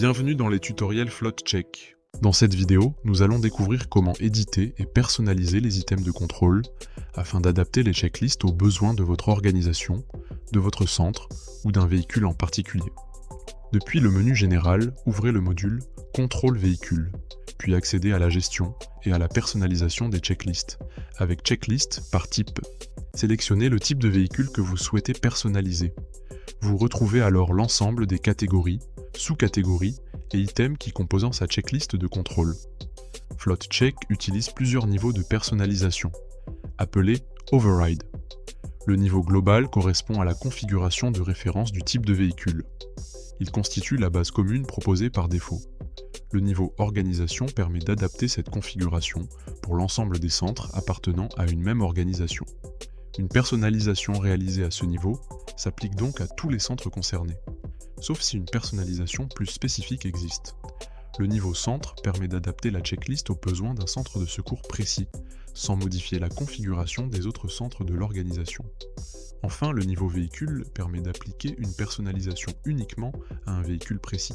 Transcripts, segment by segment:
Bienvenue dans les tutoriels FloatCheck. Dans cette vidéo, nous allons découvrir comment éditer et personnaliser les items de contrôle afin d'adapter les checklists aux besoins de votre organisation, de votre centre ou d'un véhicule en particulier. Depuis le menu général, ouvrez le module Contrôle véhicule, puis accédez à la gestion et à la personnalisation des checklists, avec checklist par type. Sélectionnez le type de véhicule que vous souhaitez personnaliser. Vous retrouvez alors l'ensemble des catégories, sous-catégories et items qui composent sa checklist de contrôle. FloatCheck utilise plusieurs niveaux de personnalisation, appelés Override. Le niveau global correspond à la configuration de référence du type de véhicule. Il constitue la base commune proposée par défaut. Le niveau Organisation permet d'adapter cette configuration pour l'ensemble des centres appartenant à une même organisation. Une personnalisation réalisée à ce niveau s'applique donc à tous les centres concernés, sauf si une personnalisation plus spécifique existe. Le niveau Centre permet d'adapter la checklist aux besoins d'un centre de secours précis, sans modifier la configuration des autres centres de l'organisation. Enfin, le niveau Véhicule permet d'appliquer une personnalisation uniquement à un véhicule précis.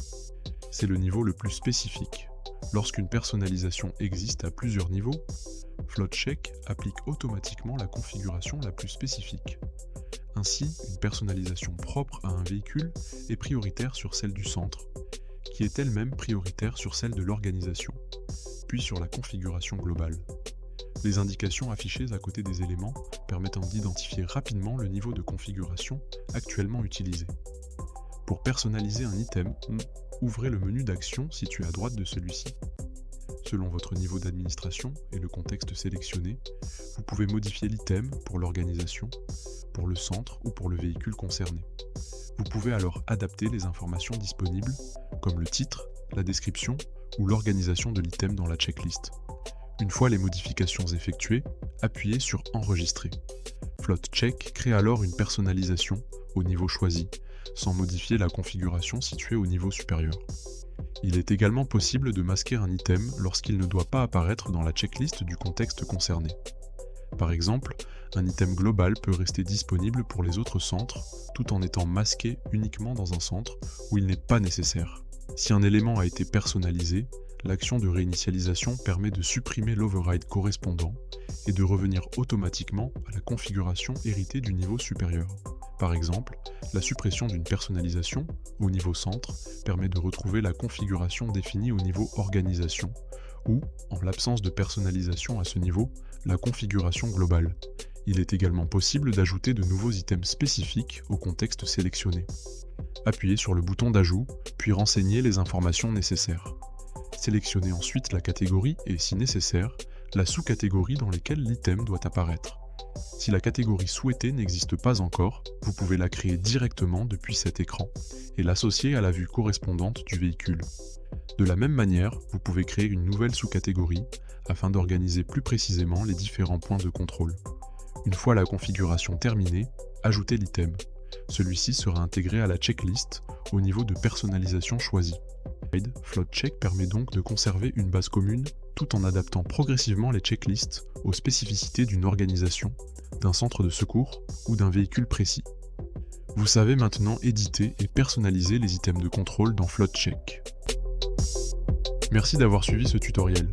C'est le niveau le plus spécifique. Lorsqu'une personnalisation existe à plusieurs niveaux, FloatCheck applique automatiquement la configuration la plus spécifique. Ainsi, une personnalisation propre à un véhicule est prioritaire sur celle du centre, qui est elle-même prioritaire sur celle de l'organisation, puis sur la configuration globale. Les indications affichées à côté des éléments permettant d'identifier rapidement le niveau de configuration actuellement utilisé. Pour personnaliser un item, ouvrez le menu d'action situé à droite de celui-ci. Selon votre niveau d'administration et le contexte sélectionné, vous pouvez modifier l'item pour l'organisation, pour le centre ou pour le véhicule concerné. Vous pouvez alors adapter les informations disponibles, comme le titre, la description ou l'organisation de l'item dans la checklist. Une fois les modifications effectuées, appuyez sur Enregistrer. FloatCheck crée alors une personnalisation au niveau choisi, sans modifier la configuration située au niveau supérieur. Il est également possible de masquer un item lorsqu'il ne doit pas apparaître dans la checklist du contexte concerné. Par exemple, un item global peut rester disponible pour les autres centres, tout en étant masqué uniquement dans un centre où il n'est pas nécessaire. Si un élément a été personnalisé, l'action de réinitialisation permet de supprimer l'override correspondant et de revenir automatiquement à la configuration héritée du niveau supérieur. Par exemple, la suppression d'une personnalisation au niveau centre permet de retrouver la configuration définie au niveau organisation, ou, en l'absence de personnalisation à ce niveau, la configuration globale. Il est également possible d'ajouter de nouveaux items spécifiques au contexte sélectionné. Appuyez sur le bouton d'ajout, puis renseignez les informations nécessaires. Sélectionnez ensuite la catégorie et, si nécessaire, la sous-catégorie dans lesquelles l'item doit apparaître. Si la catégorie souhaitée n'existe pas encore, vous pouvez la créer directement depuis cet écran et l'associer à la vue correspondante du véhicule. De la même manière, vous pouvez créer une nouvelle sous-catégorie afin d'organiser plus précisément les différents points de contrôle. Une fois la configuration terminée, ajoutez l'item. Celui-ci sera intégré à la checklist au niveau de personnalisation choisi. FloatCheck permet donc de conserver une base commune tout en adaptant progressivement les checklists aux spécificités d'une organisation, d'un centre de secours ou d'un véhicule précis. Vous savez maintenant éditer et personnaliser les items de contrôle dans FloatCheck. Merci d'avoir suivi ce tutoriel.